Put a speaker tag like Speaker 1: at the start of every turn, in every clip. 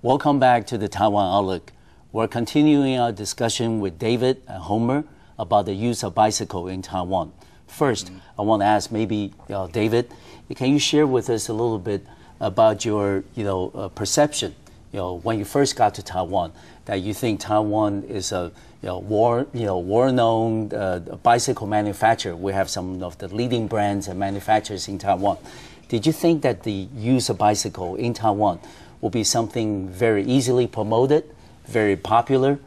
Speaker 1: Welcome back to the Taiwan Outlook. We're continuing our discussion with David and Homer about the use of bicycle in Taiwan. First, I want to ask maybe David, can you share with us a little bit about your perception when you first got to Taiwan, that you think Taiwan is a war-known bicycle manufacturer. We have some of the leading brands and manufacturers in Taiwan. Did you think that the use of bicycle in Taiwan will be something very easily promoted, very popular,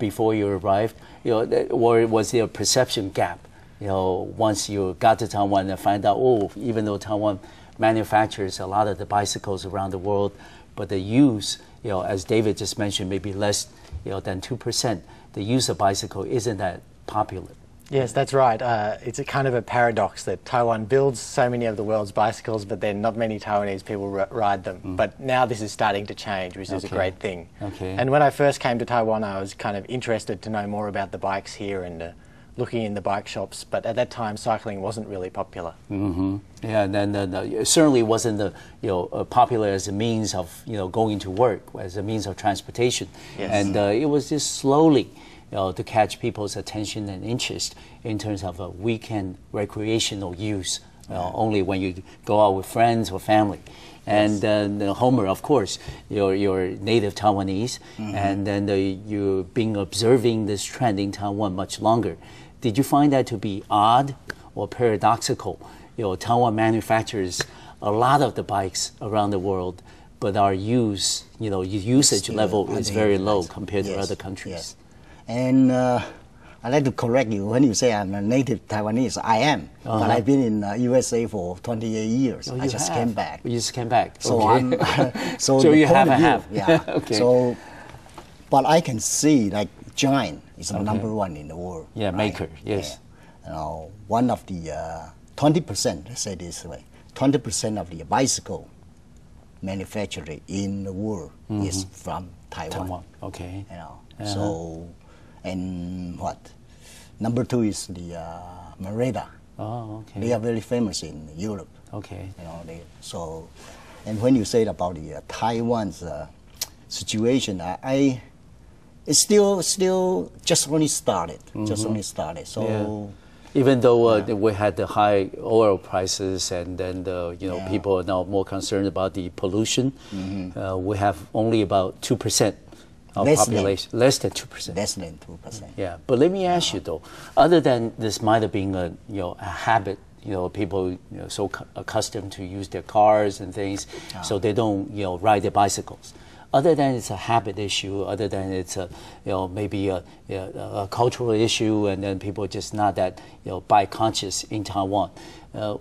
Speaker 1: before you arrived, or was there a perception gap, once you got to Taiwan and find out, even though Taiwan manufactures a lot of the bicycles around the world, but the use, as David just mentioned, maybe less, than 2%, the use of bicycle isn't that popular.
Speaker 2: Yes, that's right. It's a kind of a paradox that Taiwan builds so many of the world's bicycles, but then not many Taiwanese people ride them. But now this is starting to change, which is a great thing. And when I first came to Taiwan, I was kind of interested to know more about the bikes here and looking in the bike shops. But at that time, cycling wasn't really popular.
Speaker 1: Yeah, and then it certainly wasn't popular as a means of going to work, as a means of transportation. And it was just slowly to catch people's attention and interest in terms of a weekend recreational use, only when you go out with friends or family. And Homer, of course, you're native Taiwanese, and then you've been observing this trend in Taiwan much longer. Did you find that to be odd or paradoxical? Taiwan manufactures a lot of the bikes around the world, but our usage level is very low compared to other countries.
Speaker 3: And I'd like to correct you when you say I'm a native Taiwanese. I am, but I've been in USA for 28 years. I just came back.
Speaker 1: You just came back.
Speaker 3: So
Speaker 1: so you have a half.
Speaker 3: Yeah. So, but I can see like Giant is the number one in the world.
Speaker 1: Yeah, maker. Yes.
Speaker 3: Yeah. One of the 20%. Let's say this way: 20% of the bicycle manufacturing in the world is from Taiwan.
Speaker 1: Okay.
Speaker 3: So. And what? Number two is the Merida.
Speaker 1: Oh, okay.
Speaker 3: They are very famous in Europe.
Speaker 1: Okay.
Speaker 3: And when you say about the Taiwan's situation, it's still just only started. Just only started. So.
Speaker 1: Even though we had the high oil prices, and then people are now more concerned about the pollution, we have only about 2%. Population, less than 2%.
Speaker 3: Less than 2%.
Speaker 1: Yeah, but let me ask you though, other than this might have been a habit, people so accustomed to use their cars and things, so they don't ride their bicycles. Other than it's a habit issue, other than it's a maybe a cultural issue, and then people are just not that bike conscious in Taiwan.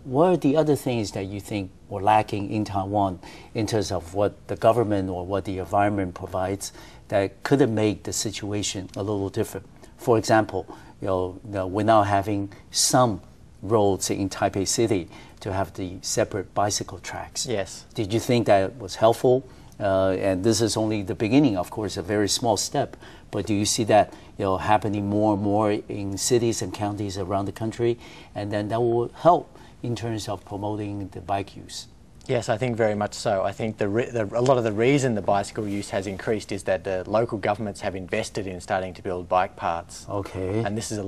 Speaker 1: What are the other things that you think were lacking in Taiwan in terms of what the government or what the environment provides that could have made the situation a little different? For example, we're now having some roads in Taipei City to have the separate bicycle tracks.
Speaker 2: Yes.
Speaker 1: Did you think that was helpful? And this is only the beginning, of course, a very small step. But do you see that happening more and more in cities and counties around the country? And then that will help in terms of promoting the bike use.
Speaker 2: Yes, I think very much so. I think a lot of the reason the bicycle use has increased is that the local governments have invested in starting to build bike paths.
Speaker 1: Okay.
Speaker 2: And this has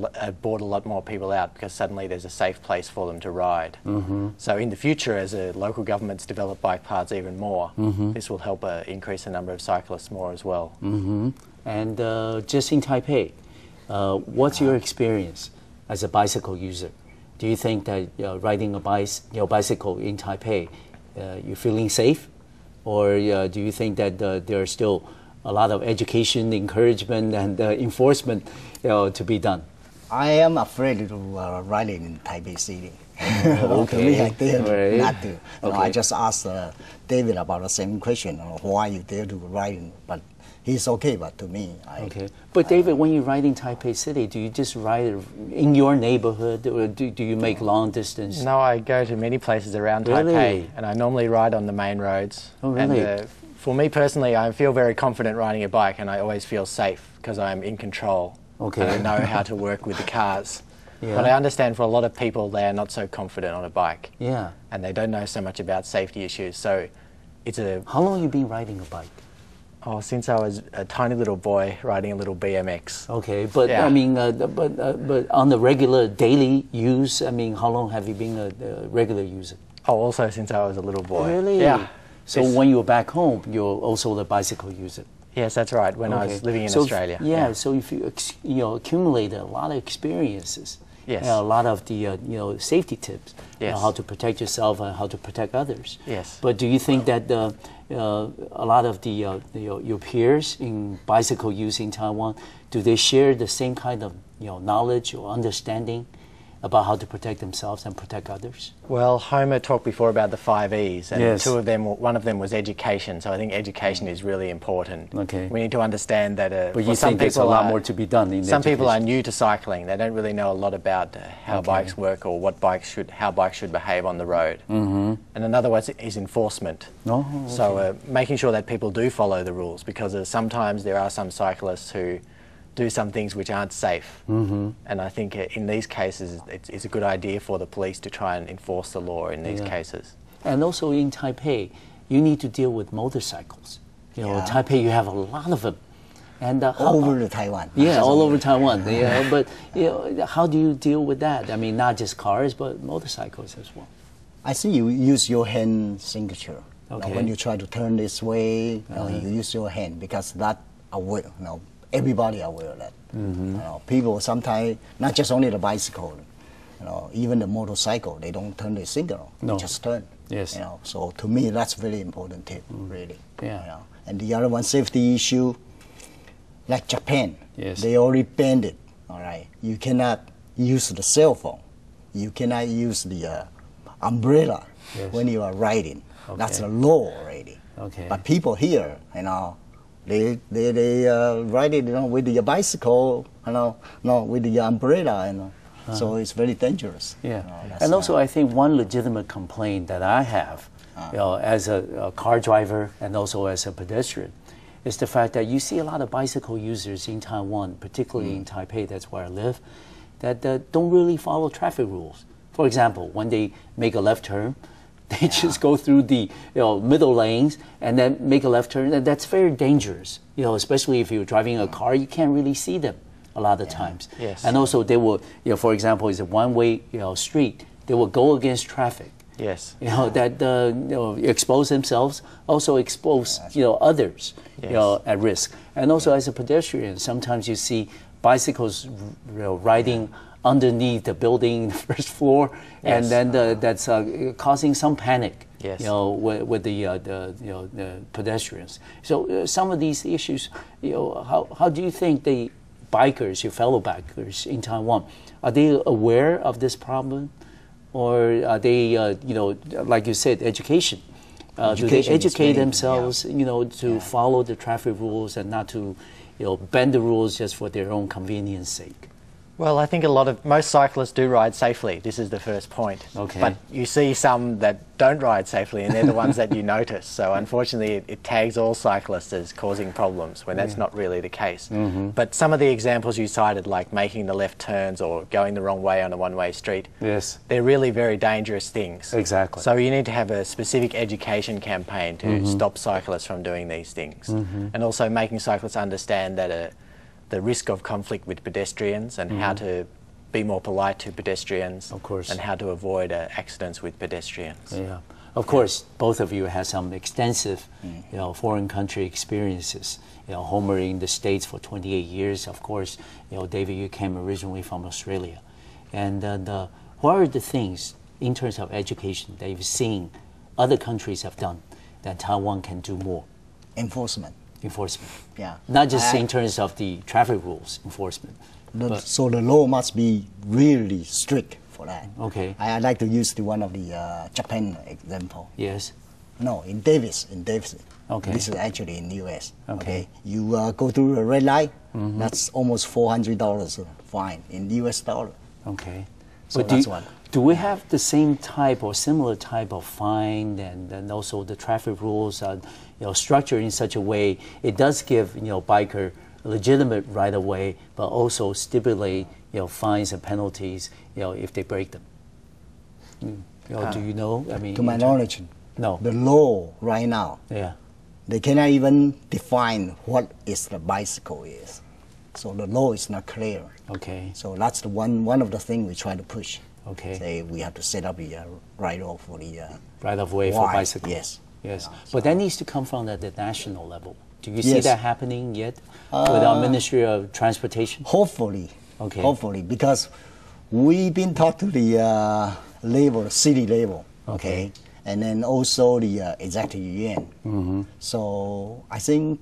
Speaker 2: brought a lot more people out because suddenly there's a safe place for them to ride. So in the future, as local governments develop bike paths even more, this will help increase the number of cyclists more as well.
Speaker 1: And just in Taipei, what's your experience as a bicycle user? Do you think that riding a bicycle in Taipei, you're feeling safe, or do you think that there are still a lot of education, encouragement, and enforcement to be done?
Speaker 3: I am afraid to riding in Taipei City.
Speaker 1: Okay.
Speaker 3: To me, I dare not to.
Speaker 1: Okay.
Speaker 3: I just asked David about the same question. Why you dare to ride? But he's okay. But to me,
Speaker 1: But David, when you ride in Taipei City, do you just ride in your neighborhood, or do you make long distance?
Speaker 2: No, I go to many places around Taipei, and I normally ride on the main roads.
Speaker 1: Oh, really?
Speaker 2: And for me personally, I feel very confident riding a bike, and I always feel safe because I'm in control.
Speaker 1: Okay.
Speaker 2: And I know how to work with the cars. But I understand for a lot of people, they are not so confident on a bike.
Speaker 1: Yeah.
Speaker 2: And they don't know so much about safety issues. So it's a...
Speaker 1: How long have you been riding a bike?
Speaker 2: Oh, since I was a tiny little boy riding a little BMX.
Speaker 1: Okay, but I mean, but on the regular daily use, I mean, how long have you been a regular user?
Speaker 2: Oh, also since I was a little boy.
Speaker 1: Really?
Speaker 2: Yeah.
Speaker 1: So when you were back home, you're also the bicycle user.
Speaker 2: Yes, that's right. When I was living in Australia.
Speaker 1: Yeah. So if you accumulate a lot of experiences.
Speaker 2: Yes.
Speaker 1: A lot of the safety tips.
Speaker 2: Yes.
Speaker 1: How to protect yourself and how to protect others.
Speaker 2: Yes.
Speaker 1: But do you think that a lot of your peers in bicycle use in Taiwan, do they share the same kind of knowledge or understanding about how to protect themselves and protect others?
Speaker 2: Well, Homer talked before about the 5 E's, and one of them was education. So I think education is really important.
Speaker 1: Okay.
Speaker 2: We need to understand that.
Speaker 1: But you think there's a lot more to be done in
Speaker 2: some
Speaker 1: education.
Speaker 2: people are new to cycling. They don't really know a lot about how bikes work or how bikes should behave on the road. Mm-hmm. And another one is enforcement.
Speaker 1: Oh, okay.
Speaker 2: So making sure that people do follow the rules, because sometimes there are some cyclists who do some things which aren't safe. Mm-hmm. And I think in these cases it's a good idea for the police to try and enforce the law in these cases.
Speaker 1: And also in Taipei, you need to deal with motorcycles. Taipei, you have a lot of them. And
Speaker 3: all over Taiwan.
Speaker 1: Yeah, all over Taiwan. Yeah, but how do you deal with that? I mean, not just cars, but motorcycles as well.
Speaker 3: I think you use your hand signature.
Speaker 1: Okay.
Speaker 3: When you try to turn this way, you use your hand, because that everybody are aware of that. Mm-hmm. People sometimes, not just only the bicycle, even the motorcycle, they don't turn the signal. No. They just turn.
Speaker 1: Yes.
Speaker 3: So to me, that's very important tip, really.
Speaker 1: Yeah.
Speaker 3: And the other one, safety issue, like Japan.
Speaker 1: Yes.
Speaker 3: They already banned it. All right. You cannot use the cell phone. You cannot use the umbrella when you are riding. Okay. That's the law already.
Speaker 1: Okay.
Speaker 3: But people here, they ride it, with the bicycle, with the umbrella, so it's very dangerous.
Speaker 1: Yeah, and also I think one legitimate complaint that I have, as a car driver and also as a pedestrian, is the fact that you see a lot of bicycle users in Taiwan, particularly in Taipei, that's where I live, that don't really follow traffic rules. For example, when they make a left turn, they just go through the middle lanes and then make a left turn, and that's very dangerous. Especially if you're driving a car, you can't really see them a lot of times.
Speaker 2: Yes.
Speaker 1: And also they will, for example, it's a one-way street. They will go against traffic.
Speaker 2: Yes.
Speaker 1: That expose themselves, also expose others at risk. And also as a pedestrian, sometimes you see bicycles riding underneath the building, first floor, and then that's causing some panic. Yes. With the pedestrians. So some of these issues, how do you think the bikers, your fellow bikers in Taiwan, are they aware of this problem, or are they, like you said, education? Do they educate themselves, to follow the traffic rules and not to, bend the rules just for their own convenience sake?
Speaker 2: Well, I think most cyclists do ride safely. This is the first point.
Speaker 1: Okay.
Speaker 2: But you see some that don't ride safely, and they're the ones that you notice. So unfortunately, it tags all cyclists as causing problems when that's not really the case. Mm-hmm. But some of the examples you cited, like making the left turns or going the wrong way on a one-way street, they're really very dangerous things.
Speaker 1: Exactly.
Speaker 2: So you need to have a specific education campaign to stop cyclists from doing these things. Mm-hmm. And also making cyclists understand that the risk of conflict with pedestrians and how to be more polite to pedestrians,
Speaker 1: of course,
Speaker 2: and how to avoid accidents with pedestrians.
Speaker 1: Yeah, of course, both of you have some extensive, foreign country experiences. Homer in the States for 28 years. Of course, David, you came originally from Australia, and what are the things in terms of education that you've seen other countries have done that Taiwan can do more?
Speaker 3: Enforcement. Yeah.
Speaker 1: Not just in terms of the traffic rules enforcement.
Speaker 3: So the law must be really strict for that.
Speaker 1: Okay.
Speaker 3: I'd like to use one of the Japan example.
Speaker 1: Yes.
Speaker 3: No, in Davis.
Speaker 1: Okay.
Speaker 3: This is actually in U.S. Okay. You go through a red light. That's almost $400 fine in U.S. dollar.
Speaker 1: Okay.
Speaker 3: So that's one.
Speaker 1: Do we have the same type or similar type of fine, and also the traffic rules are structured in such a way it does give biker a legitimate right of way, but also stipulate fines and penalties if they break them? Do you know? I mean,
Speaker 3: to my knowledge,
Speaker 1: no.
Speaker 3: The law right now, they cannot even define what is the bicycle is. So the law is not clear.
Speaker 1: Okay.
Speaker 3: So that's the one of the things we try to push.
Speaker 1: Okay.
Speaker 3: Say we have to set up a right-of for the
Speaker 1: right-of-way for bicycles.
Speaker 3: Yes.
Speaker 1: Yes. But that needs to come from at the national level. Do you see that happening yet with our Ministry of Transportation?
Speaker 3: Hopefully.
Speaker 1: Okay.
Speaker 3: Hopefully, because we've been taught to the level, city level. Okay. And then also the executive yuan. So I think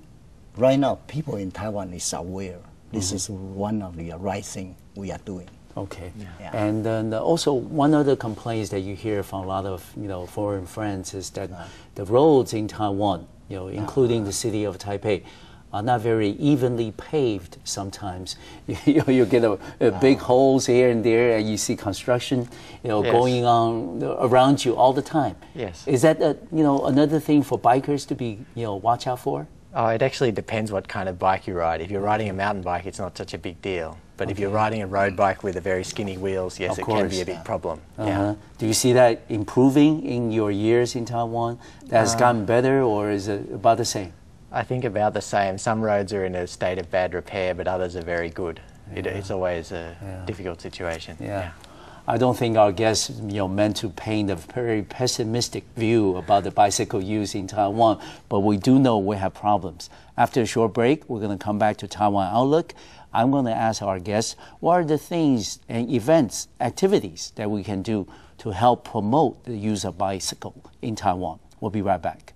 Speaker 3: right now people in Taiwan is aware. This is one of the right thing we are doing.
Speaker 1: Okay.
Speaker 3: Yeah.
Speaker 1: And then also one of the complaints that you hear from a lot of foreign friends is that the roads in Taiwan, including the city of Taipei, are not very evenly paved sometimes. You get a big holes here and there, and you see construction going on around you all the time.
Speaker 2: Yes.
Speaker 1: Is that another thing for bikers to be watch out for?
Speaker 2: Oh, it actually depends what kind of bike you ride. If you're riding a mountain bike, it's not such a big deal. But if you're riding a road bike with a very skinny wheels, yes, it can be a big problem. Yeah.
Speaker 1: Do you see that improving in your years in Taiwan? That has gotten better, or is it about the same?
Speaker 2: I think about the same. Some roads are in a state of bad repair, but others are very good. It's always a difficult situation.
Speaker 1: Yeah. I don't think our guests meant to paint a very pessimistic view about the bicycle use in Taiwan, but we do know we have problems. After a short break, we're going to come back to Taiwan Outlook. I'm going to ask our guests what are the things and events, activities that we can do to help promote the use of bicycle in Taiwan. We'll be right back.